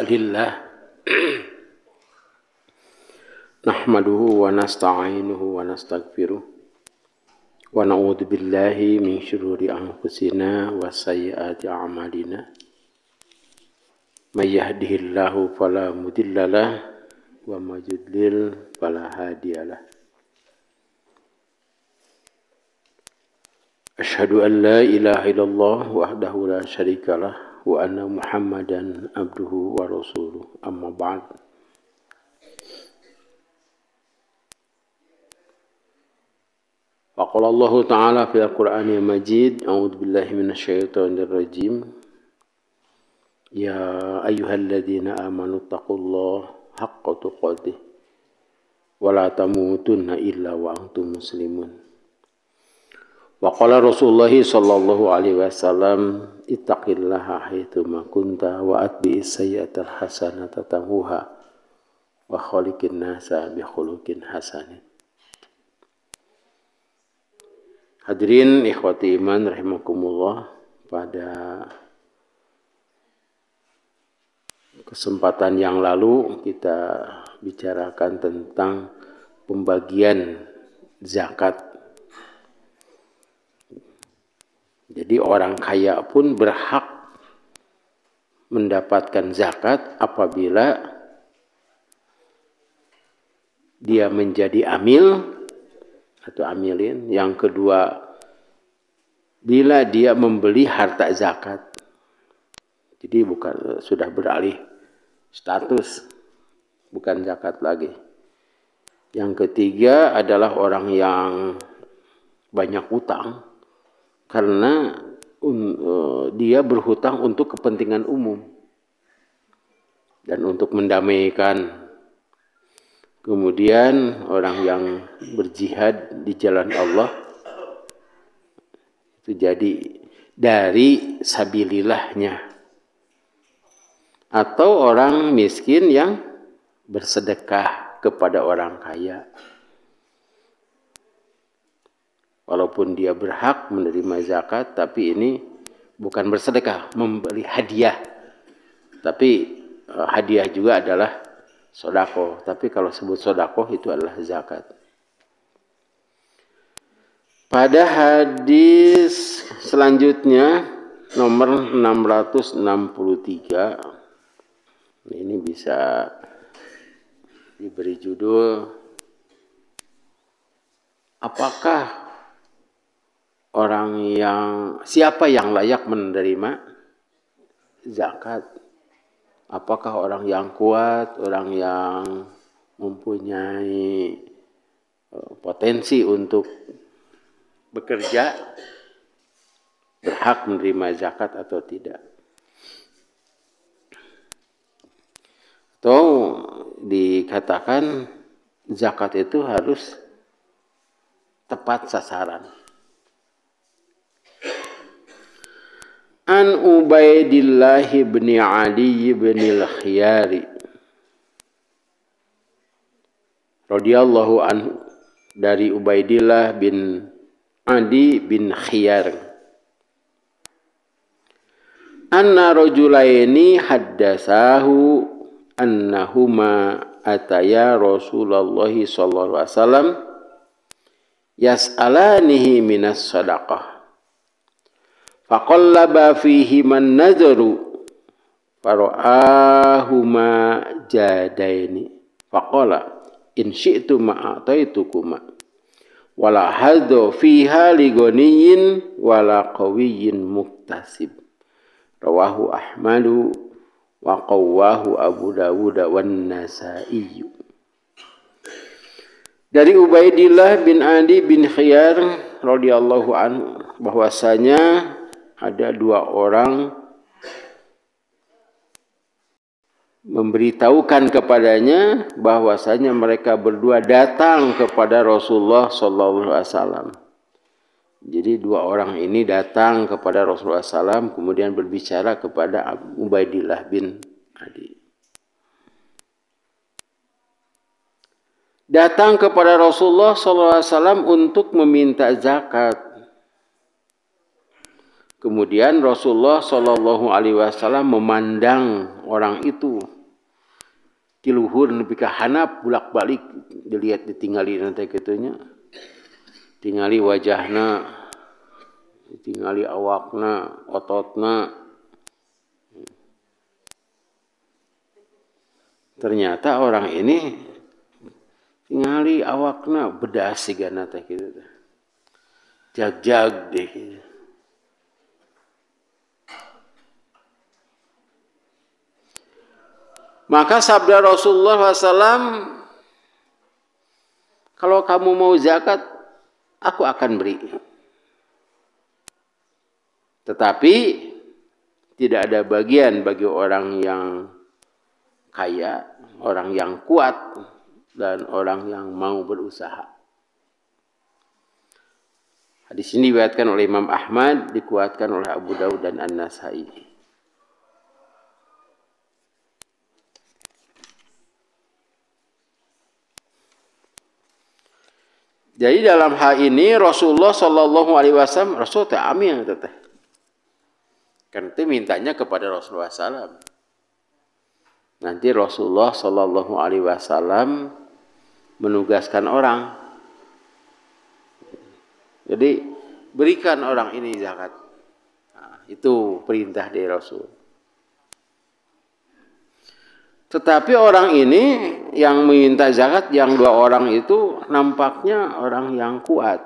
lillah nahmaduhu wa nasta'inuhu wa nastaghfiruh wa na'udzu billahi min syururi anfusina wa sayyiati a'malina may yahdihillahu fala mudhillalah wa may yudlil fala hadiyalah. Asyhadu an la ilaha illallah wahdahu la syarikalah wa anna Muhammadan abduhu wa rasuluh. Amma ba'd. Faqala Allah Ta'ala fil Qur'anil Majid, a'udzu billahi minasyaitonir rajim. Ya ayyuhalladzina amanu taqullaha haqqa tuqatih wa la tamutunna illa wa antum muslimun. Wa qala Rasulullah sallallahu alaihi wasallam ittaqillaha haitsu ma kunta wa atbi'is sayyi'atal hasanata tamhuha wa khaliqin nasa bi khuluqin hasanin. Hadirin ikhwati iman rahimakumullah, pada kesempatan yang lalu kita bicarakan tentang pembagian zakat. Jadi orang kaya pun berhak mendapatkan zakat apabila dia menjadi amil atau amilin. Yang kedua, bila dia membeli harta zakat. Jadi bukan sudah beralih status, bukan zakat lagi. Yang ketiga adalah orang yang banyak utang, karena dia berhutang untuk kepentingan umum dan untuk mendamaikan. Kemudian orang yang berjihad di jalan Allah itu jadi dari sabilillahnya. Atau orang miskin yang bersedekah kepada orang kaya. Walaupun dia berhak menerima zakat, tapi ini bukan bersedekah, memberi hadiah. Tapi hadiah juga adalah sedekah. Tapi kalau sebut sedekah itu adalah zakat. Pada hadis selanjutnya nomor 663, ini bisa diberi judul, apakah siapa yang layak menerima zakat? Apakah orang yang kuat, orang yang mempunyai potensi untuk bekerja berhak menerima zakat atau tidak? Atau dikatakan zakat itu harus tepat sasaran. An Ubaidillah bin Ali bin al-Khiyari radhiyallahu anhu, dari Ubaidillah bin Ali bin Khiyar, anna rajulaini haddatsahu annahuma ataya Rasulullah sallallahu alaihi wasallam yas'alanihi minas sadaqah. Faqallaba fihi man nazaru fara'ahuma jadaini faqala in syi'tum a'taitukuma wala hadza fiha li ghaniyin wala qawiyyin muktasib. Rawahu Ahmadu wa qawwahu Abu Dawud wan Nasa'i. Dari Ubaidillah bin Ali bin Khiyar radhiyallahu anhu, bahwasanya ada dua orang memberitahukan kepadanya bahwasanya mereka berdua datang kepada Rasulullah sallallahu alaihi wasallam. Jadi dua orang ini datang kepada Rasulullah SAW, kemudian berbicara kepada Ubaidillah bin Ali. Datang kepada Rasulullah SAW untuk meminta zakat. Kemudian Rasulullah Shallallahu Alaihi Wasallam memandang orang itu di luhur nepi ka handap bulak-balik dilihat ditinggali nanti gitunya, tingali wajahna, ditingali awakna, ototna. Ternyata orang ini tingali awakna bedas sigana teh kitu. Jag-jag deh. Maka sabda Rasulullah SAW, kalau kamu mau zakat, aku akan beri. Tetapi tidak ada bagian bagi orang yang kaya, orang yang kuat, dan orang yang mau berusaha. Hadis ini diriwayatkan oleh Imam Ahmad, dikuatkan oleh Abu Daud dan An-Nasai. Jadi dalam hal ini Rasulullah Shallallahu Alaihi Wasallam, Rasul teh amil teh, kan itu mintanya kepada Rasulullah SAW. Nanti Rasulullah Shallallahu Alaihi Wasallam menugaskan orang, jadi berikan orang ini zakat. Nah, itu perintah dari Rasul. Tetapi orang ini yang meminta zakat, yang dua orang itu nampaknya orang yang kuat.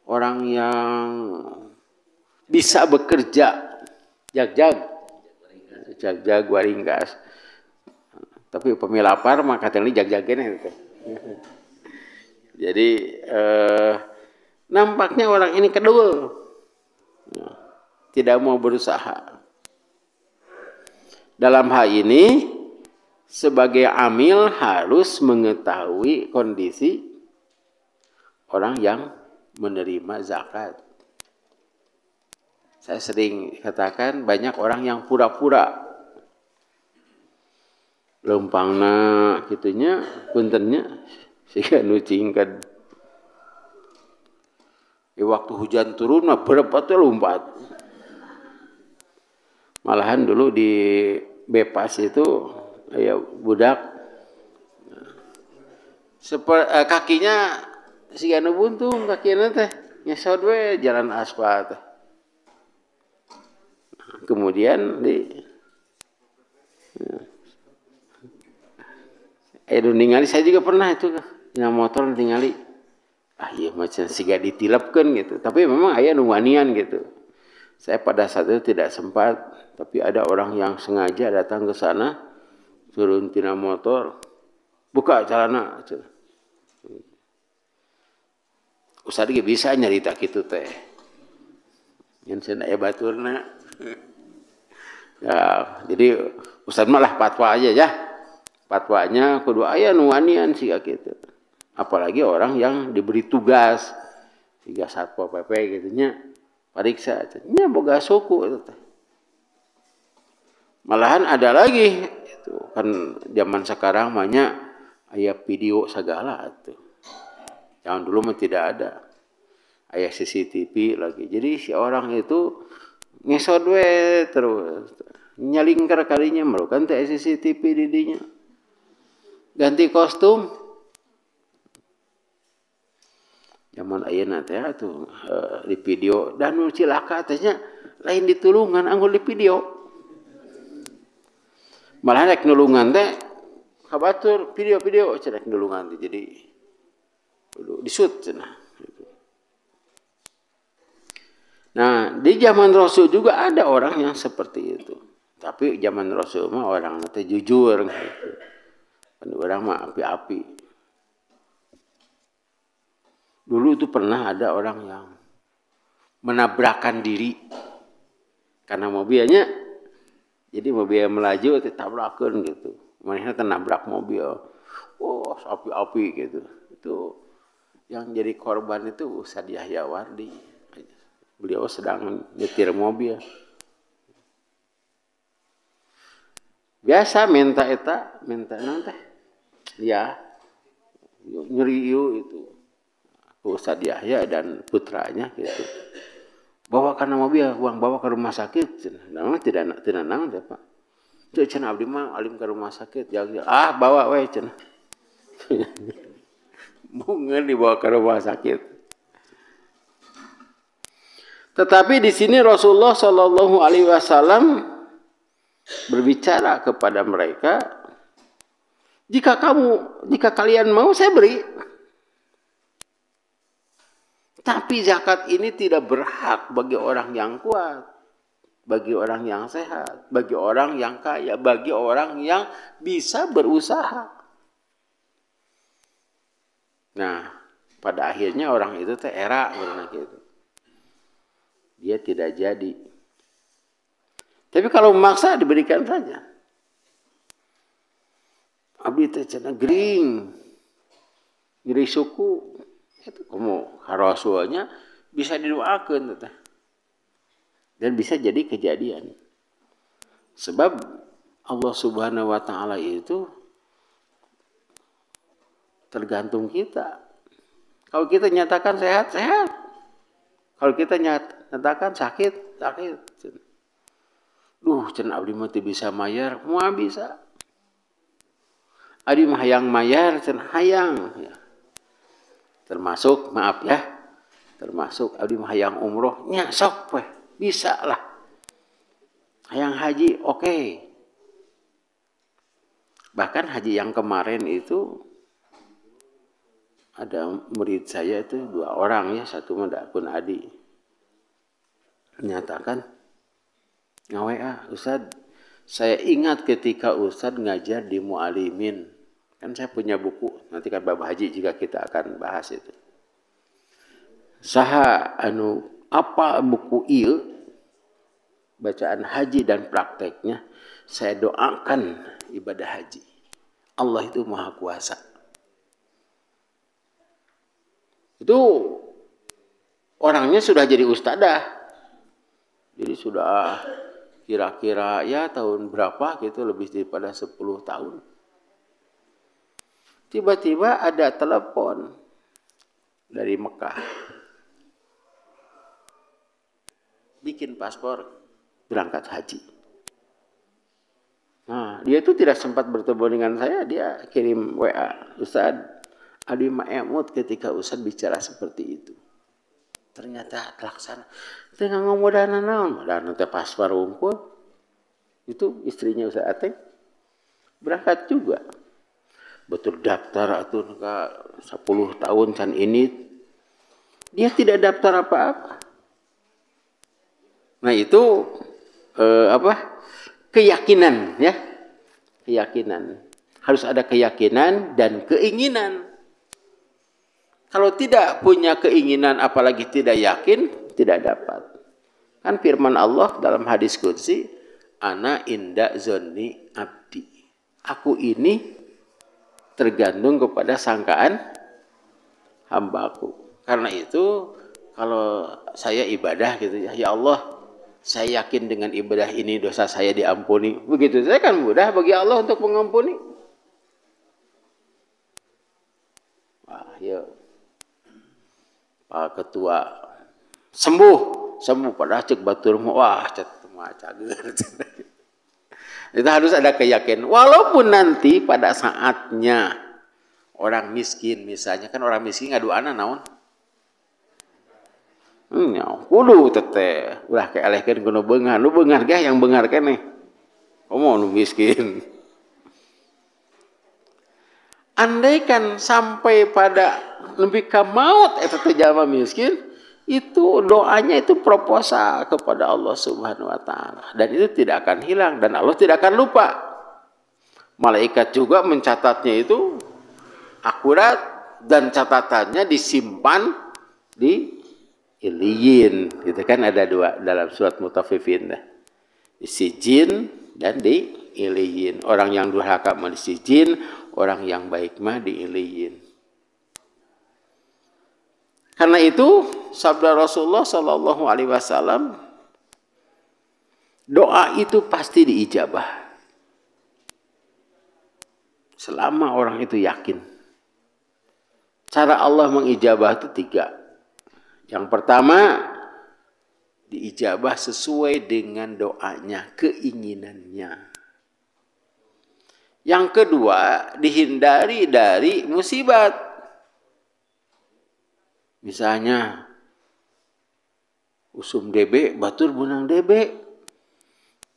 Orang yang bisa bekerja. Jag-jag. Jag-jag waringgas. Tapi upami lapar maka tadi jag-jagnya itu. Jadi nampaknya orang ini kedul. Tidak mau berusaha. Dalam hal ini, sebagai amil harus mengetahui kondisi orang yang menerima zakat. Saya sering katakan banyak orang yang pura-pura. Lempangna gitunya, puntennya, sehingga nucingkan. Waktu hujan turun, berapa tuh lompat. Malahan dulu di Bepas itu ya budak kakinya si anu buntung kakinya teh nyesot we jalan aspal teh. Kemudian ningali saya juga pernah itu yang motor ningali iya macam siga ditilapkeun gitu, tapi memang aya nu wanian gitu. Saya pada saat itu tidak sempat, tapi ada orang yang sengaja datang ke sana, turun tina motor, buka celana. Ustaz ge bisa nyarita kitu teh. Yen cenah aya baturna. Ya, jadi Ustaz malah fatwa aja ya. Fatwanya kudu aya nu wanian siga kitu. Apalagi orang yang diberi tugas, siga Satpol PP gitu nya. Pariksa, nya boga suku itu teh. Malahan ada lagi itu kan zaman sekarang banyak aya video segala tuh. Zaman dulu mah tidak ada. Aya CCTV lagi. Jadi si orang itu ngesot we terus nyalingker kalinya merukan teh CCTV di dinya. Ganti kostum. Zaman ayeuna teh atuh di video dan nu cilaka tehnya lain ditulungan anggur di video. Malah rek nulungan teh kabatur video-video cenah nulungan teh jadi di-shoot cenah. Nah, di zaman Rasul juga ada orang yang seperti itu. Tapi zaman Rasul mah orang teh jujur gitu. Kan orang mah api-api. Dulu itu pernah ada orang yang menabrakkan diri karena mobilnya, jadi mobil melaju ditabrakan gitu, manehna nabrak mobil, api-api gitu. Itu yang jadi korban itu Ustaz Yahya Wardi, beliau sedang nyetir mobil. Biasa minta nanti, ya nyeri itu. Ustaz Yahya dan putranya gitu. bawa karena mobil, uang bawa ke rumah sakit. Namanya tidak naon ya Pak. Cek cenah abdi mah alim ke rumah sakit. Bawa we cenah. Mungkin dibawa ke rumah sakit. Tetapi di sini Rasulullah Shallallahu Alaihi Wasallam berbicara kepada mereka, jika kalian mau saya beri. Tapi zakat ini tidak berhak bagi orang yang kuat, bagi orang yang sehat, bagi orang yang kaya, bagi orang yang bisa berusaha. Nah, pada akhirnya orang itu era gitu. Dia tidak jadi. Tapi kalau memaksa diberikan saja. Abdi teh cenah gering suku. Itu kamu harasuanya bisa didoakan dan bisa jadi kejadian. Sebab Allah Subhanahu wa taala itu tergantung kita. Kalau kita nyatakan sehat. Kalau kita nyatakan sakit. Cenah abdi mah teu bisa mayar, moal bisa. Abdi mah hayang mayar, cenah hayang ya. Termasuk abdi mah hayang umroh nya sok we bisa lah. Hayang haji oke. Bahkan haji yang kemarin itu ada murid saya itu 2 orang ya, satu mah dakun adi. Menyatakan ngawe Ustad, saya ingat ketika Ustad ngajar di Mu'alimin. Kan saya punya buku, nanti kan bab haji jika kita akan bahas itu. Saha apa buku ieu bacaan haji dan prakteknya, saya doakan ibadah haji. Allah itu maha kuasa. Itu orangnya sudah jadi ustadzah. Jadi sudah kira-kira ya tahun berapa gitu, lebih daripada 10 tahun. Tiba-tiba ada telepon dari Mekah. Bikin paspor, berangkat haji. Nah, dia itu tidak sempat bertemu dengan saya, dia kirim WA, Ustaz, Adi ma'emut ketika Ustaz bicara seperti itu. Ternyata terlaksana. Tengah ngomodana naon, modana teh paspor unggul. Itu istrinya Ustaz Ateng berangkat juga. Betul daftar atau ke 10 tahun can ini dia tidak daftar apa-apa. Nah itu keyakinan ya, keyakinan harus ada keyakinan dan keinginan. Kalau tidak punya keinginan apalagi tidak yakin tidak dapat. Kan firman Allah dalam hadis qudsi, ana inda zonni abdi. Aku ini tergantung kepada sangkaan hambaku. Karena itu kalau saya ibadah gitu ya Allah, saya yakin dengan ibadah ini dosa saya diampuni. Begitu saya kan mudah bagi Allah untuk mengampuni. Wah, ya. Pak Ketua sembuh pada cek batur wah cager. Itu harus ada keyakinan. Walaupun nanti pada saatnya orang miskin misalnya, kan orang miskin ngaduana naon? Kudu teteh ulah keelehkeun kudu beungar. Nu beungar ge yang beungar keneh. Komo nu miskin. Andaikan sampai pada lebih ka maut eta teh jalma miskin, itu doanya itu proposal kepada Allah Subhanahu wa taala dan itu tidak akan hilang dan Allah tidak akan lupa. Malaikat juga mencatatnya itu akurat dan catatannya disimpan di Iliyin. Gitu kan ada 2 dalam surat Mutaffifin. Di Sijin dan di Iliyin. Orang yang durhaka mah di Sijin, orang yang baik mah di Iliyin. Karena itu sabda Rasulullah Shallallahu Alaihi Wasallam, doa itu pasti diijabah selama orang itu yakin. Cara Allah mengijabah itu 3. Yang pertama, diijabah sesuai dengan doanya, keinginannya. Yang kedua, dihindari dari musibat. Misalnya, usum DB, batur bunang DB.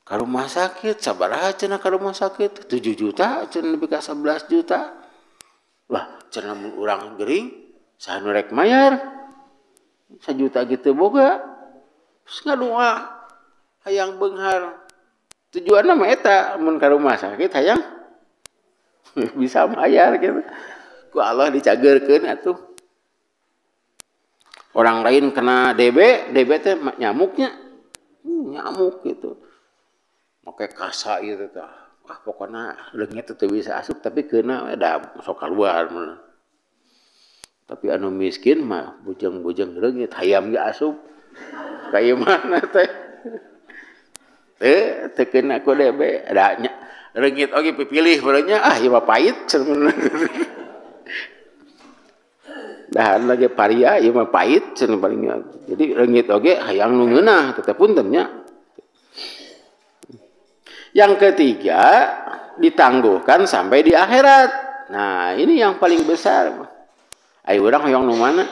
Ke rumah sakit, sabaraha cenah ke rumah sakit, 7 juta, cenah lebih ke 11 juta. Lah, cenah mun urang gering, saha nu rek mayar? 1 juta gitu boga. Terus ngadoa, hayang beunghar. Tujuanna mah eta, mun ka rumah sakit hayang bisa bayar gitu. Ku Allah dicageurkeun atuh. Orang lain kena DB, DB teh nyamuknya. Nyamuk gitu. Make kasa gitu tah. Wah, pokoknya leungit teh bisa asup tapi kena da sok kaluar. Tapi anu miskin mah bujang-bujang leungit hayam ge asup. Kayak mana teh? Teu kena ku DB. Da leungit oge pipilih beureunya ieu mah pait cenah. Dahan lagi paria ieu mah pait cenah palingnya. Jadi leungit oge hayang nu ngeunah teh punten nya. Yang ketiga, ditangguhkan sampai di akhirat. Nah, ini yang paling besar. Ayo urang hoyong nu mana?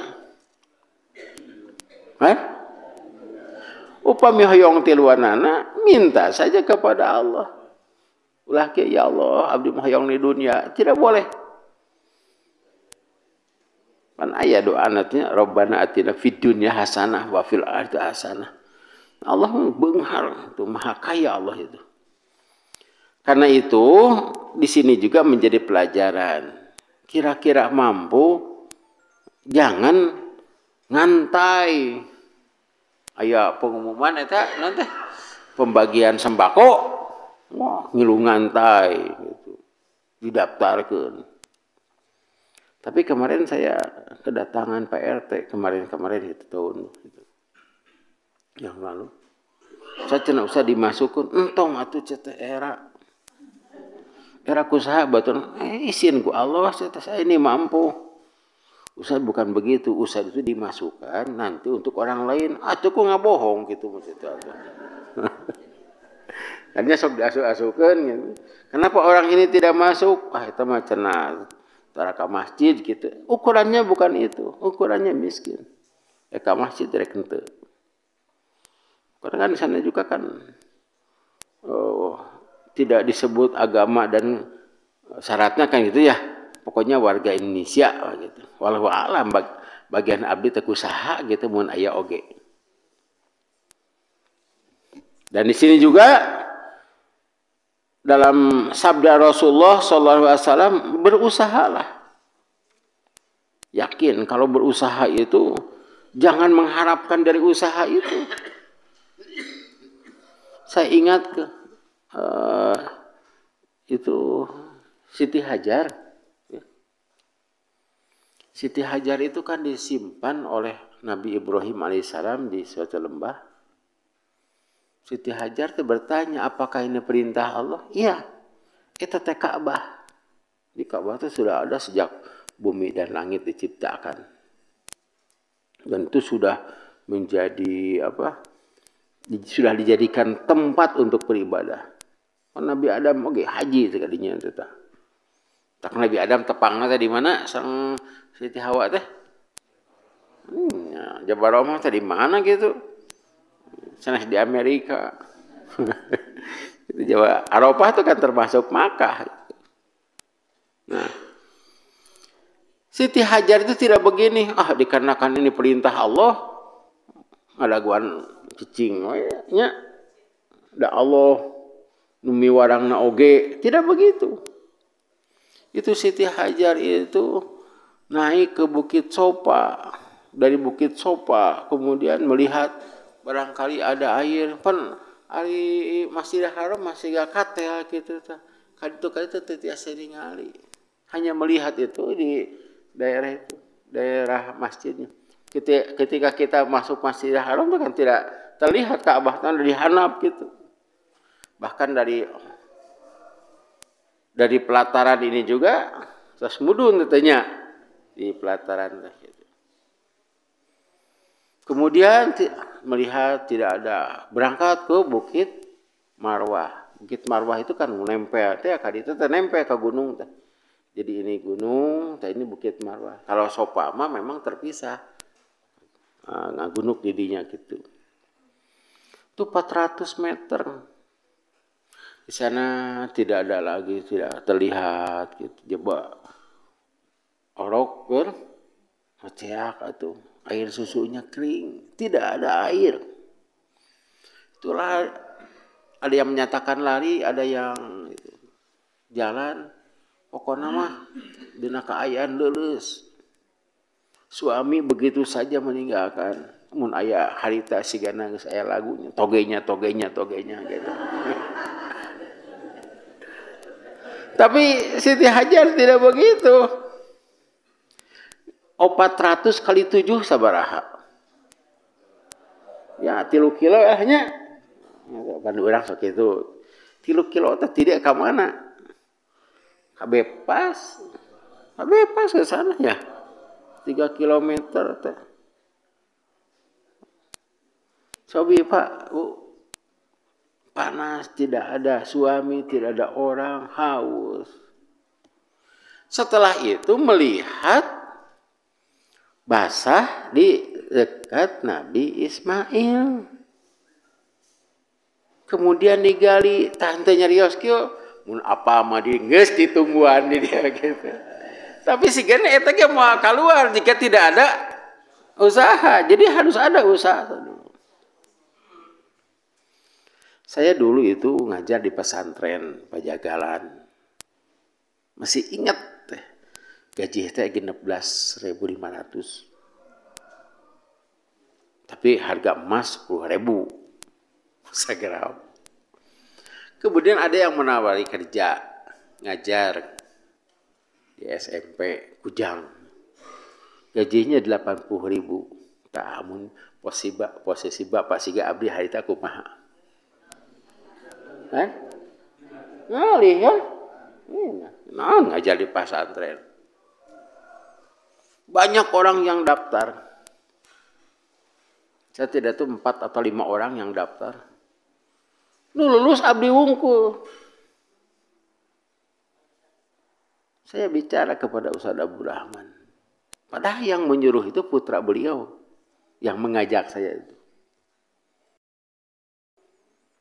Upami hoyong tiluanana, minta saja kepada Allah. Ulah ke ya Allah, abdi hoyong di dunia, tidak boleh. Kan aya doa anatnya, Rabbana atina fid dunya hasanah wa fil akhirati hasanah. Allah beunghar, itu maha kaya Allah itu. Karena itu di sini juga menjadi pelajaran. Kira-kira mampu, jangan ngantai. Aya pengumuman eta nanti pembagian sembako, wah ngilu ngantai gitu. Didaftarkeun. Tapi kemarin saya kedatangan Pak RT kemarin itu tahun itu. Yang lalu. Saya cenah usah dimasukkan, entong atuh cete era kusaha batur izin ku Allah saya ini mampu. Usah bukan begitu, usah itu dimasukkan nanti untuk orang lain. Atuh ku ngabohong gitu maksudnya. Hanya sok diasuh-asuhkeun gitu. Kenapa orang ini tidak masuk? Itu mah cenah tara ka masjid gitu. Ukurannya bukan itu, ukurannya miskin. Ka masjid rek henteu. Karena kan di sana juga kan tidak disebut agama dan syaratnya kan gitu ya. Pokoknya warga Indonesia gitu. Walau alam bagian abdi teu kusaha gitu mun aya oge. Dan di sini juga dalam sabda Rasulullah sallallahu alaihi wasallam berusahalah. Yakin kalau berusaha itu jangan mengharapkan dari usaha itu. Saya ingat itu Siti Hajar. Siti Hajar itu kan disimpan oleh Nabi Ibrahim alaihissalam di suatu lembah. Siti Hajar itu bertanya, apakah ini perintah Allah? Iya, itu teh Ka'bah. Di Ka'bah itu sudah ada sejak bumi dan langit diciptakan. Dan itu sudah menjadi sudah dijadikan tempat untuk beribadah. Nabi Adam oke haji sekalinya itu tah. Tak Nabi Adam tepangna teh di mana sang Siti Hawa teh? Jabal Rahmah teh di mana gitu? Sana di Amerika. Itu Jawa Arafah itu kan termasuk Makkah. Nah, Siti Hajar itu tidak begini, dikarenakan ini perintah Allah, ada guan cicing, nya, ada Allah numi warangna oge, tidak begitu. Itu Siti Hajar itu naik ke Bukit Sopa, dari Bukit Sopa kemudian melihat barangkali ada air, pan ari Masjidil Haram masih gak katel gitu tah. Kali itu tiasa ningali. Hanya melihat itu di daerah itu, daerah masjidnya. Ketika kita masuk Masjidil Haram itu kan tidak terlihat Ka'bah dari hanap gitu. Bahkan dari pelataran ini juga terus mudun katanya di pelataran gitu. Kemudian melihat tidak ada, berangkat ke Bukit Marwah. Bukit Marwah itu kan nempel teh ka ditu teh nempel ke gunung teh. Jadi ini gunung, teh ini Bukit Marwah. Kalau Sopa mah memang terpisah. Ngagunuk didinya gitu. Itu 400 meter. Di sana tidak ada lagi, tidak terlihat gitu. Coba orok ber ngeceak atuh. Air susunya kering, tidak ada air. Itulah ada yang menyatakan lari, ada yang jalan. Pokoknya mah dina kaayaan leuleus. Suami begitu saja meninggalkan. Mun aya harita sigana geus aya lagunya, togenya gitu. Tapi Siti Hajar tidak begitu. 400 kali 7 sabaraha. Ya 3 kilo nya. Kan urang sok kitu. 3 kilo teh tidak ka mana? Ka bebas. Ka bebas ke sana ya. 3 kilometer teh. Sobi Pak, Bu. Panas, tidak ada suami, tidak ada orang, haus. Setelah itu melihat basah di dekat Nabi Ismail. Kemudian digali, tante nyarios kieu, mun apa mah di geus ditungguan di dia gitu. Tapi si gene eta ge moal keluar jika tidak ada usaha. Jadi harus ada usaha dulu. Saya dulu itu ngajar di pesantren Pajagalan. Masih ingat teh. Gaji teh 16.500. Tapi harga emas 10.000. Segram. Kemudian ada yang menawari kerja ngajar di SMP Kujang. Gajinya 80.000. Tamun posisi bapak siga abdi harita kumaha. Ngalih ya. Nah, ngajar di pesantren. Banyak orang yang daftar. Saya tidak tahu 4 atau 5 orang yang daftar. Nu lulus abdi wungkul. Saya bicara kepada Ustaz Abdul Rahman. Padahal yang menyuruh itu putra beliau. Yang mengajak saya itu.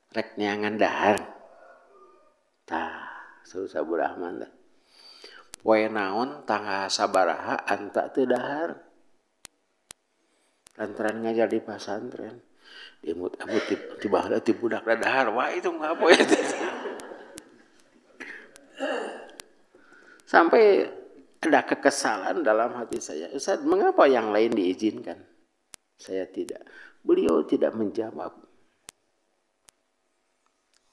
Rek neangan dahar. Tah, Ustaz Abdul Rahman dah. Poe naon tanggal sabaraha anta teu dahar. Lantaran ngajar di pesantren. Dimut-amut tiba-tiba ti budak dahar wah itu enggak poe. Sampai ada kekesalan dalam hati saya. Ustaz, mengapa yang lain diizinkan? Saya tidak. Beliau tidak menjawab.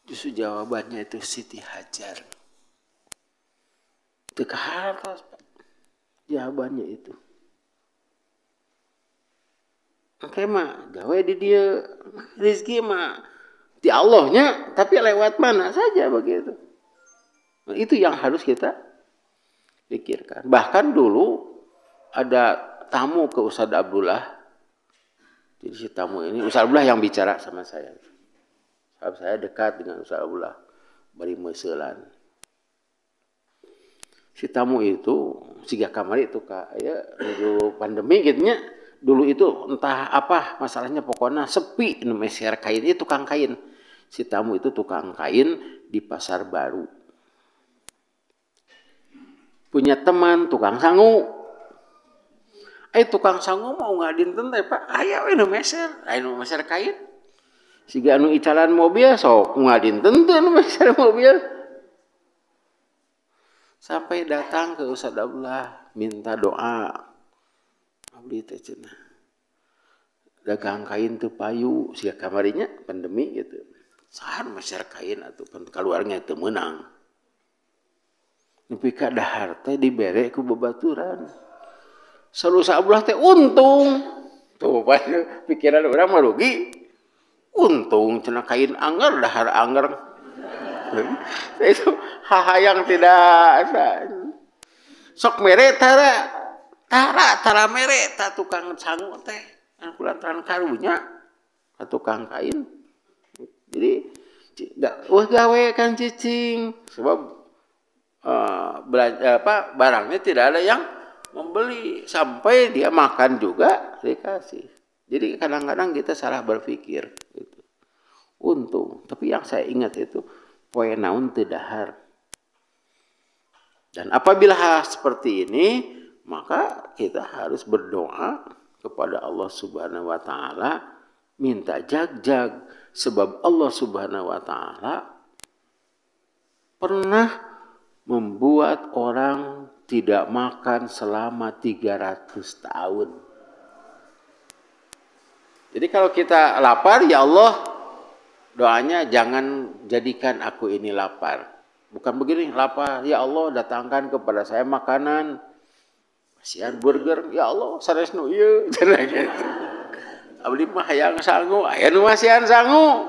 Justru jawabannya itu Siti Hajar. Itu ke atas, Pak. Jawabannya itu. Oke mah, gawe di dia rezeki mah di Allahnya, tapi lewat mana saja begitu. Nah, itu yang harus kita pikirkan. Bahkan dulu ada tamu ke Ustaz Abdullah. Jadi si tamu ini Ustaz Abdullah yang bicara sama saya. Sebab saya dekat dengan Ustaz Abdullah bari meuselan. Si tamu itu siga kamari itu ya dulu pandemi gitu nya. Dulu itu entah apa masalahnya pokoknya sepi meser kain itu tukang kain. Si tamu itu tukang kain di Pasar Baru. Punya teman tukang sangu. Tukang sangu mau ngadinten teh Pak, aya we nu meser kain. Siga anu icalan mobil sok ngadinten teh nu meser mobil. Sampai datang ke Ustaz Abdullah minta doa. Abdi teh cenah. Dagang kain teu payu sia kamarinya pandemi gitu. Sahan meser kain atuh kan kaluarnya teu meunang. Nepi ka dahar teh dibere ku babaturan. Salu Abdullah teh untung. Tuh pikiran urang mah rugi. Untung cenah kain anggar dahar anggar. Itu hal yang tidak sok mere tara mere ta tukang sangu teh kulantaran karunya ka tukang kain. Jadi gawe kan cicing sebab barangnya tidak ada yang membeli, sampai dia makan juga dikasih. Jadi kadang-kadang kita salah berpikir gitu. Untung, tapi yang saya ingat itu poe naon teu dahar. Dan apabila hal seperti ini, maka kita harus berdoa kepada Allah Subhanahu wa taala, minta jag-jag, sebab Allah Subhanahu wa taala pernah membuat orang tidak makan selama 300 tahun. Jadi kalau kita lapar, ya Allah, doanya jangan jadikan aku ini lapar. Bukan begini, lapar, ya Allah datangkan kepada saya makanan. Kasihan burger, ya Allah, saresnu ieu. Abdi mah hayang sangu, aya nu masihan sangu.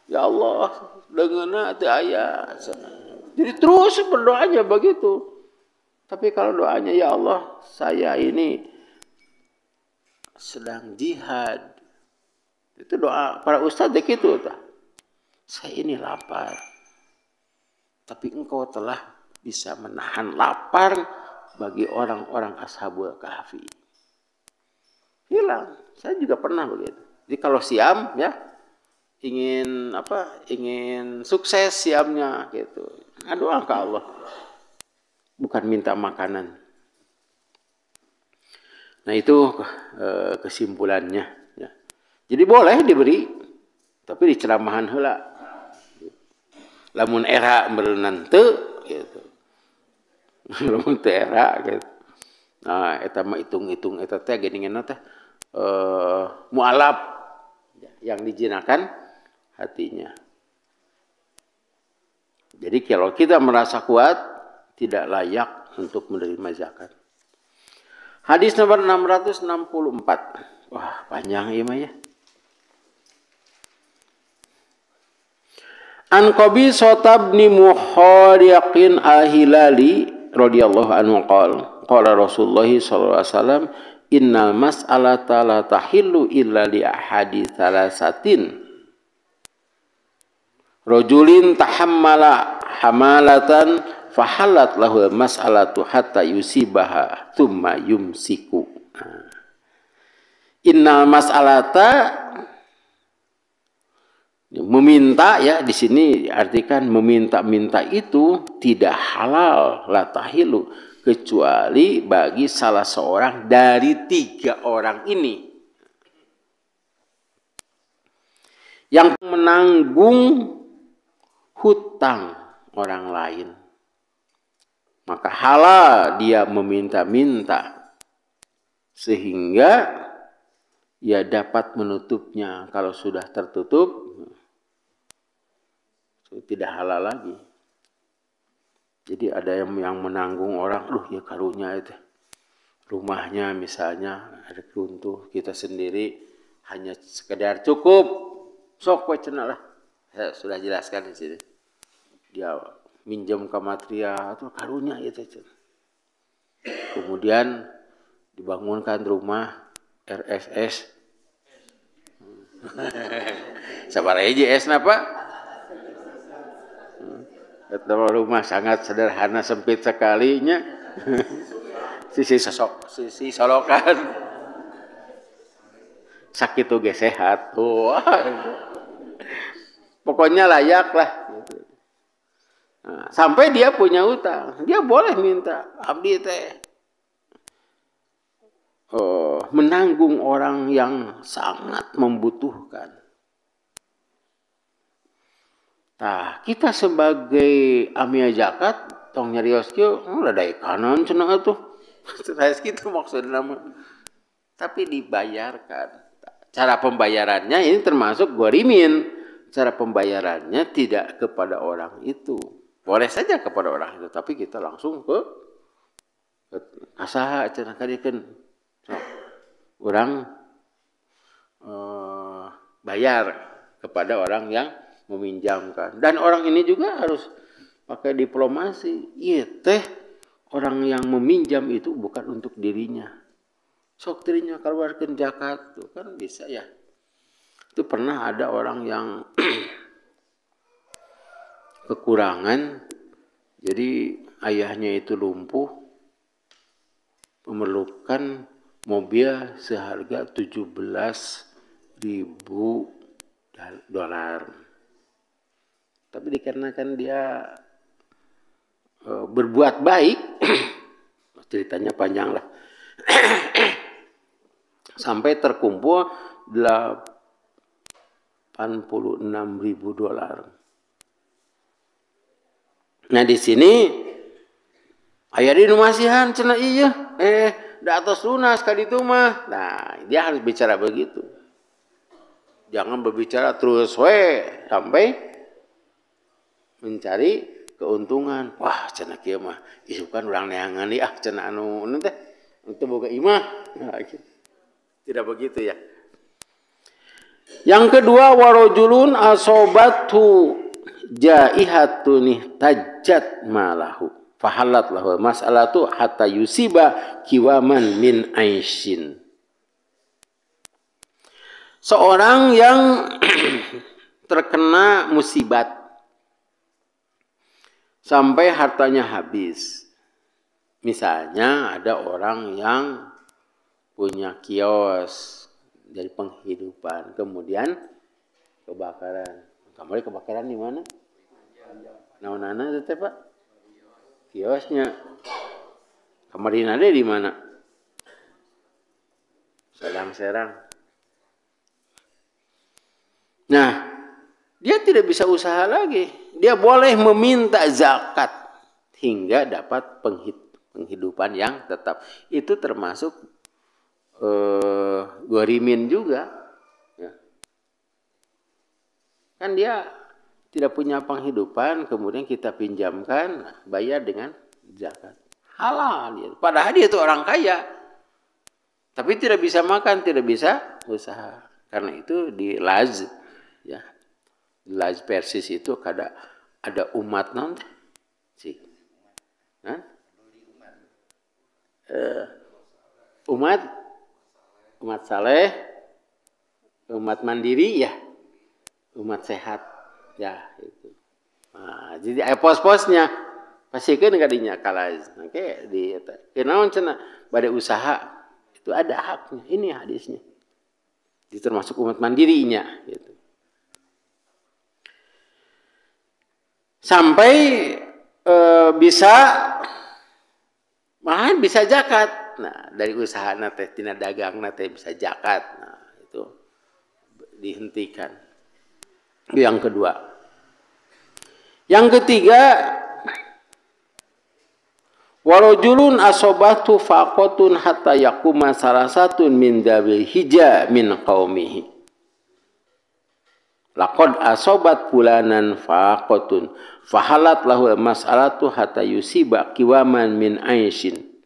Ya Allah, deungeunna teu aya. Jadi terus berdoanya begitu. Tapi kalau doanya, ya Allah, saya ini sedang jihad. Itu doa para ustadz begitu. Saya ini lapar. Tapi engkau telah bisa menahan lapar bagi orang-orang Ashabul Kahfi. Hilang. Saya juga pernah begitu. Jadi kalau siam, ya, ingin sukses siamnya gitu. Doa ke Allah, bukan minta makanan. Nah itu kesimpulannya. Ya. Jadi boleh diberi, tapi di ceramahan heula. Lamun era berenang teu, gitu. Lamun teu era, gitu. Nah, eta mah hitung-hitung eta teh geuningan teh mualaf yang dijinakan hatinya. Jadi kalau kita merasa kuat, tidak layak untuk menerima zakat. Hadis nomor 664. Wah, panjang ieu mah ya. An Qabisah bin Muhariqin al-Hilali radhiyallahu anhu qala Rasulullah sallallahu alaihi wasallam innal mas'alata la tahillu illa li ahadi thalathatin rajulin tahammala hamalatan fahalat lahu mas'alatu hatta yusibaha thumma yumsiku. Innal mas'alata, meminta, ya, di sini diartikan meminta-minta itu tidak halal, la tahilu, kecuali bagi salah seorang dari 3 orang ini yang menanggung hutang orang lain. Maka halal dia meminta-minta sehingga ia dapat menutupnya. Kalau sudah tertutup, tidak halal lagi. Jadi ada yang menanggung orang, ya karunya itu rumahnya misalnya ada runtuh, kita sendiri hanya sekedar cukup sok we cenah lah. Saya sudah jelaskan di sini. Dia minjem ke material atau karunya itu. Kemudian dibangunkan rumah RSS. Sabar aja S napa? Rumah sangat sederhana, sempit sekalinya. Sisi solokan. Sakit tuh sehat. Pokoknya layak lah. Nah, sampai dia punya utang, dia boleh minta, abdi teh menanggung orang yang sangat membutuhkan. Nah, kita sebagai amia zakat tong nyarios kieu ladai kanan cenah atuh. Saya gitu maksudna mah. Tapi dibayarkan. Cara pembayarannya ini termasuk ghorimin. Cara pembayarannya tidak kepada orang itu. Boleh saja kepada orang itu, tapi kita langsung ke kasaha cenah kadikeun. Orang bayar kepada orang yang meminjamkan. Dan orang ini juga harus pakai diplomasi. Iya teh, orang yang meminjam itu bukan untuk dirinya. Sok dirinya keluarkan zakat, tuh kan bisa ya. Itu pernah ada orang yang kekurangan, jadi ayahnya itu lumpuh, memerlukan mobil seharga 17.000 dolar. Tapi dikarenakan dia berbuat baik, ceritanya panjang lah, sampai terkumpul 86.000 dolar. Nah di sini ayah di masihan cenah iya, di atas lunas kali itu mah. Nah dia harus bicara begitu, jangan berbicara terus sampai mencari keuntungan. Wah cenah kieu mah isukan urang neangan nih cenah anu teh itu boga imah. Nah, gitu. Tidak begitu ya. Yang kedua, warojulun asobatu jaihatun tajat malahu fahalat lahu mas'alatu hatta yusiba kiwaman min aishin. Seorang yang terkena musibat sampai hartanya habis. Misalnya ada orang yang punya kios dari penghidupan, kemudian kebakaran. Kamari kebakaran di mana? Naonana teh Pak? Kiosnya. Kamari nade di mana? Serang. Nah, dia tidak bisa usaha lagi. Dia boleh meminta zakat hingga dapat penghidupan yang tetap. Itu termasuk ghorimin juga, ya. Kan dia tidak punya penghidupan, kemudian kita pinjamkan, bayar dengan zakat, halal dia. Padahal dia itu orang kaya, tapi tidak bisa makan, tidak bisa usaha. Karena itu di Laz, ya, di Laz Persis itu ada umat non sih, umat saleh, umat mandiri ya, umat sehat ya itu. Nah, jadi aya pos-posnya pasikeun kadinya kalaz. Oke, di eta. Kenaon cenah bade usaha itu ada haknya. Ini hadisnya. Itu termasuk umat mandirinya gitu. Sampai bisa malahan bisa zakat. Nah, dari usaha teh tina dagang teh bisa zakat. Nah, itu dihentikan. Itu yang kedua. Yang ketiga, warajulun asobatu faqatun hatta yakuma salasatun min dabil hija min qaumihi. Laqad asobat fulanan faqatun fahalat lahu mas'alatu hatta yusiba kiwaman min aishin.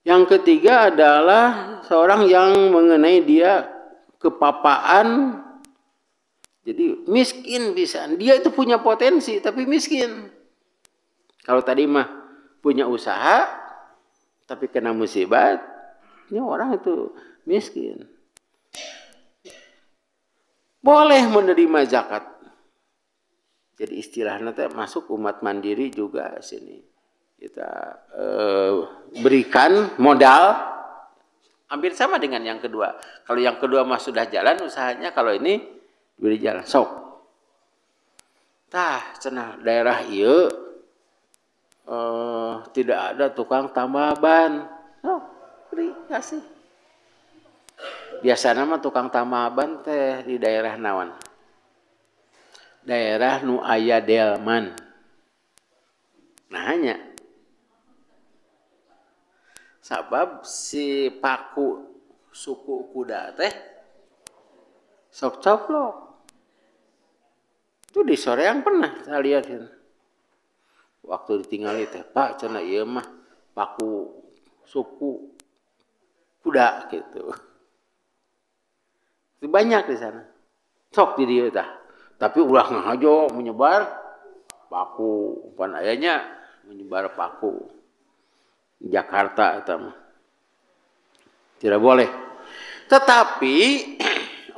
Yang ketiga adalah seorang yang mengenai dia kepapaan, jadi miskin bisa. Dia itu punya potensi tapi miskin. Kalau tadi mah punya usaha tapi kena musibat, ini orang itu miskin. Boleh menerima zakat. Jadi istilahnya masuk umat mandiri juga sini. Kita berikan modal hampir sama dengan yang kedua. Kalau yang kedua mah sudah jalan usahanya, kalau ini beri jalan sok. Tah cenah daerah ieu tidak ada tukang tambah ban. Beri kasih. Biasanya mah tukang tambah ban teh di daerah naon? Daerah nu aya delman. Nah hanya sabab si paku suku kuda teh sok coplok. Itu di Soreang pernah saya lihat kan. Waktu ditinggali teh Pak cenah ieu mah paku suku kuda gitu. Itu banyak di sana. Sok di dieu tah. Tapi ulah ngahajo menyebar paku pan ayanya menyebar paku. Jakarta itu mah tidak boleh. Tetapi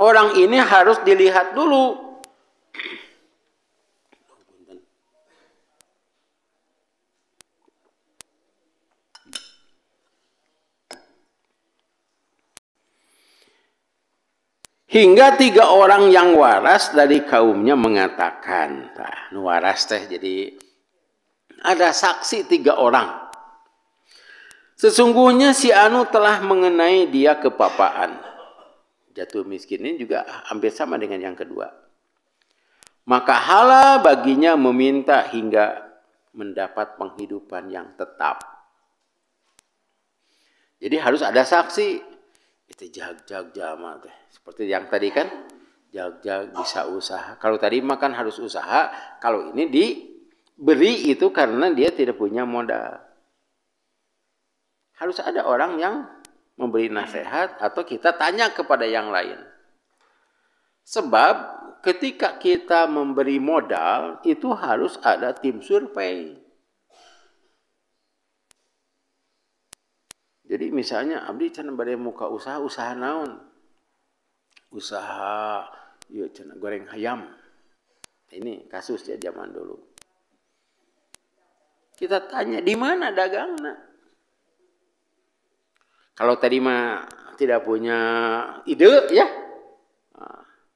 orang ini harus dilihat dulu. Hingga 3 orang yang waras dari kaumnya mengatakan, nah, waras teh jadi ada saksi 3 orang. Sesungguhnya si anu telah mengenai dia kepapaan. Jatuh miskin ini juga hampir sama dengan yang kedua. Maka hala baginya meminta hingga mendapat penghidupan yang tetap. Jadi harus ada saksi. Itu jag-jag jama teh. Seperti yang tadi kan, jag-jag bisa usaha. Kalau tadi makan harus usaha, kalau ini diberi itu karena dia tidak punya modal. Harus ada orang yang memberi nasihat atau kita tanya kepada yang lain. Sebab ketika kita memberi modal, itu harus ada tim survei. Jadi misalnya abdi cenah bade muka usaha naon? Usaha ieu cenah goreng ayam. Ini kasus ya zaman dulu. Kita tanya di mana dagangna? Kalau tadi mah tidak punya ide ya.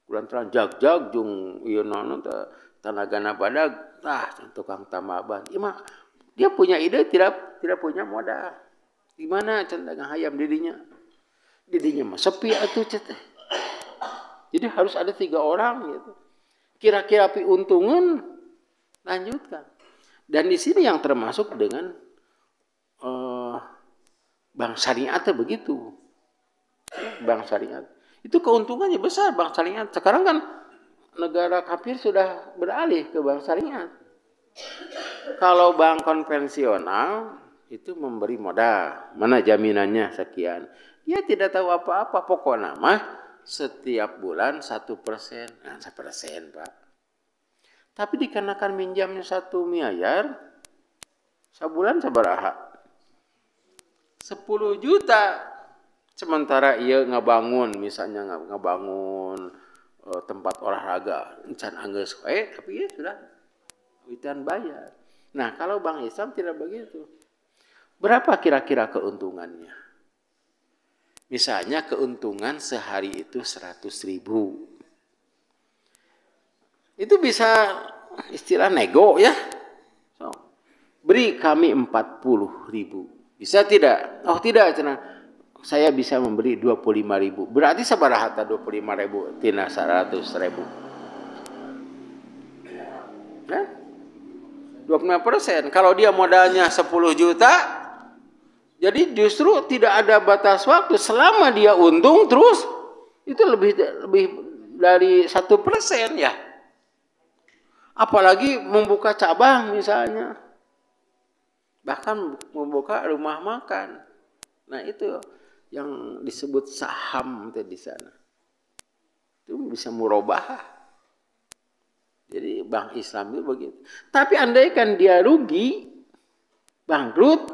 Kulantaran jag-jag jeung ieu naon tanagana badag tukang tambahan. Ieu mah dia punya ide tidak punya modal. Di mana dagang ayam didinya? Didinya mah sepi atuh teh. Jadi harus ada 3 orang gitu. Kira-kira untungan lanjutkan. Dan di sini yang termasuk dengan bank syariat begitu. Bank syariat. Itu keuntungannya besar bank syariat. Sekarang kan negara kafir sudah beralih ke bank syariat. Kalau bank konvensional itu memberi modal, mana jaminannya sekian. Dia tidak tahu apa-apa, pokoknya mah setiap bulan 1%, nah 1% Pak. Tapi dikarenakan minjamnya 1 miliar, sebulan sabaraha? 10 juta. Sementara ia ngabangun, misalnya ngabangun tempat olahraga, encan anggeus tapi ya sudah witan bayar. Nah kalau Bank Islam tidak begitu. Berapa kira-kira keuntungannya? Misalnya keuntungan sehari itu 100.000. Itu bisa istilah nego ya. So, beri kami 40.000. Bisa tidak? Oh tidak, saya bisa memberi 25.000. Berarti sabaraha 25.000 tina 100.000. Nah, 25%. Kalau dia modalnya 10 juta, jadi justru tidak ada batas waktu. Selama dia untung terus, itu lebih dari 1% ya. Apalagi membuka cabang misalnya. Bahkan membuka rumah makan. Nah itu yang disebut saham di sana. Itu bisa murabahah. Jadi bank Islam itu begitu. Tapi andaikan dia rugi, bangkrut,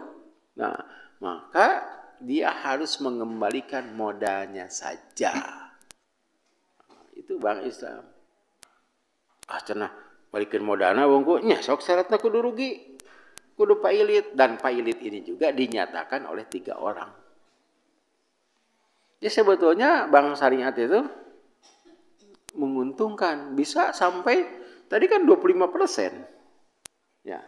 nah maka dia harus mengembalikan modalnya saja. Itu bank Islam. Cenah balikin modalna wongku nya sok syaratna kudu rugi. Kudu pailit, dan pailit ini juga dinyatakan oleh 3 orang. Jadi sebetulnya bank syariat itu menguntungkan, bisa sampai tadi kan 25%. Ya.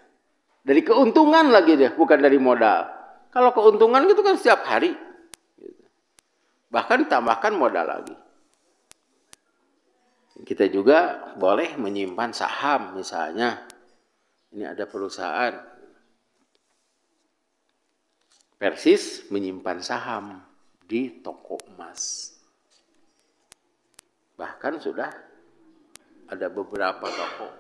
Dari keuntungan lagi deh, bukan dari modal. Kalau keuntungan itu kan setiap hari. Bahkan tambahkan modal lagi. Kita juga boleh menyimpan saham misalnya. Ini ada perusahaan Persis menyimpan saham di toko emas. Bahkan sudah ada beberapa toko.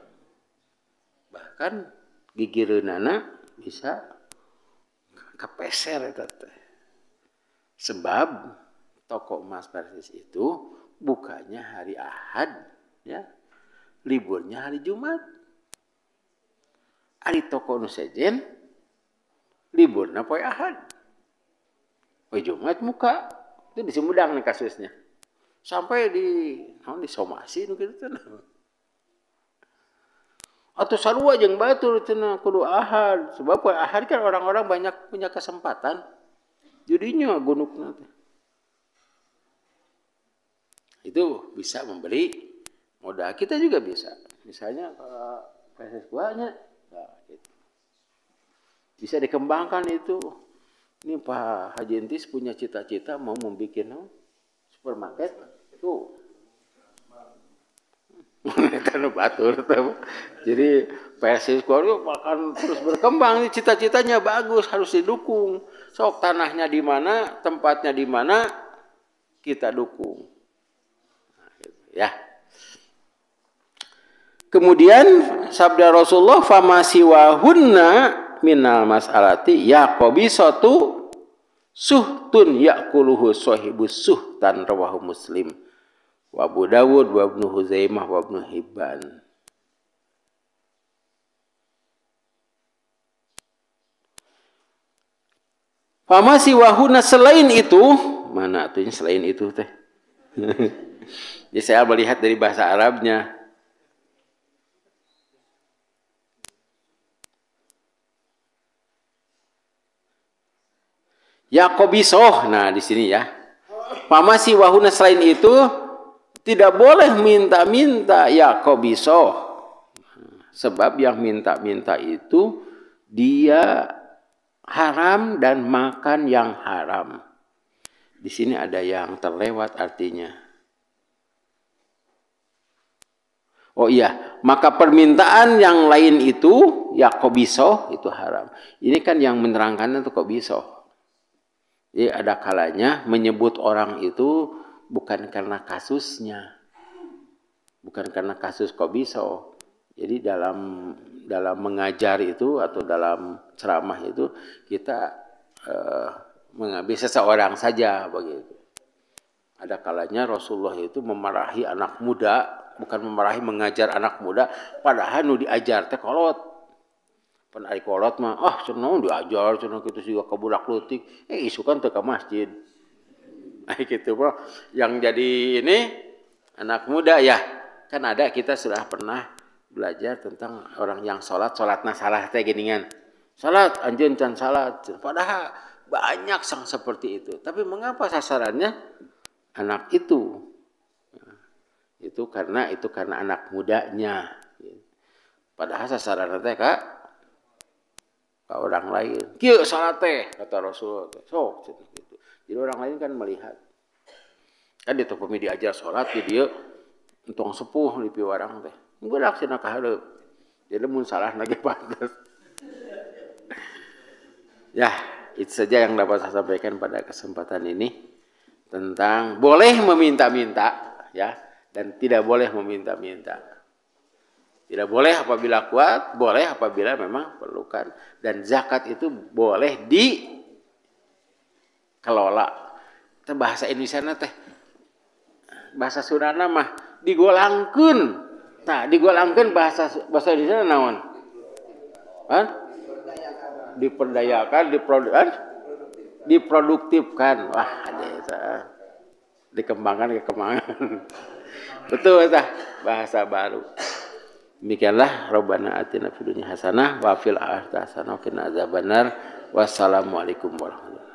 Bahkan gigireunana bisa kepeser itu. Sebab toko emas Persis itu bukanya hari Ahad, ya. Liburnya hari Jumat. Ari toko nu sejen liburna poe Ahad. Poe Jumat muka Itu di Sumedang nih kasusnya. Sampai di somasi nu kitu teh. Atau sarua jeung batur cenah kudu ahad. Sebab ahad kan orang-orang banyak punya kesempatan. Jadinya gunukna teh. Itu bisa memberi modal. Kita juga bisa. Misalnya kalau PSSK-nya nah, gitu. Bisa dikembangkan itu. Ini Pak Haji Entis punya cita-cita mau membuat supermarket itu. Batur. Jadi PSSK akan terus berkembang. Cita-citanya bagus, harus didukung. Sok tanahnya di mana, tempatnya di mana, kita dukung. Nah, gitu, ya. Kemudian sabda Rasulullah famasiwahunna minal mas'alati yaqobisatu suhtun yakuluhu sahibus suhtan rawahu Muslim wa Abu Dawud wa Ibnu Huzaimah wa Ibnu Hibban. Famasiwahunna selain itu, mana artinya selain itu teh? Jadi saya melihat dari bahasa Arabnya. Yakobisoh, nah di sini ya. Pamasi wahuna selain itu tidak boleh minta-minta yakobisoh, sebab yang minta-minta itu dia haram dan makan yang haram. Di sini ada yang terlewat artinya. Oh iya, maka permintaan yang lain itu yakobisoh itu haram. Ini kan yang menerangkan itu kobisoh. Jadi ada kalanya menyebut orang itu bukan karena kasusnya, bukan karena kasus kobiso. Jadi dalam mengajar itu atau dalam ceramah itu kita mengambil seseorang saja begitu. Ada kalanya Rasulullah itu memarahi anak muda, bukan memarahi mengajar anak muda, padahal nu diajar teh kolot. Pan ari kolot mah cenah diajar cenah kitu siga ka budak leutik isukan teu ka masjid. Gitu bro. Yang jadi ini anak muda ya. Kan ada kita sudah pernah belajar tentang orang yang salatna salah teh geuningan. Salat anjeun can salat. Padahal banyak sang seperti itu. Tapi mengapa sasarannya anak itu? Itu karena anak mudanya. Padahal sasarannya teh ka orang lain. Kieu salat teh kata Rasul. Sok gitu. Jadi orang lain kan melihat. Kan di topemi diajar salat di dieu entong sepuh di piwarang teh. Budak cenah ka hareup. Jadi mun salah lagi pantes. Ya, itu saja yang dapat saya sampaikan pada kesempatan ini tentang boleh meminta-minta ya dan tidak boleh meminta-minta. Tidak boleh apabila kuat, boleh apabila memang perlukan. Dan zakat itu boleh dikelola. Itu bahasa Indonesia teh. Bahasa Sundana mah digolangkeun. Nah, digolangkeun bahasa Indonesia naon? Diperdayakan, diproduktifkan. Wah, ada itu. Dikembangkan. Betul itu bahasa baru. Demikianlah Rabbana atina fid dunya hasanah wa fil akhirati hasanah wa qina adzabannar. Wassalamualaikum warahmatullahi wabarakatuh.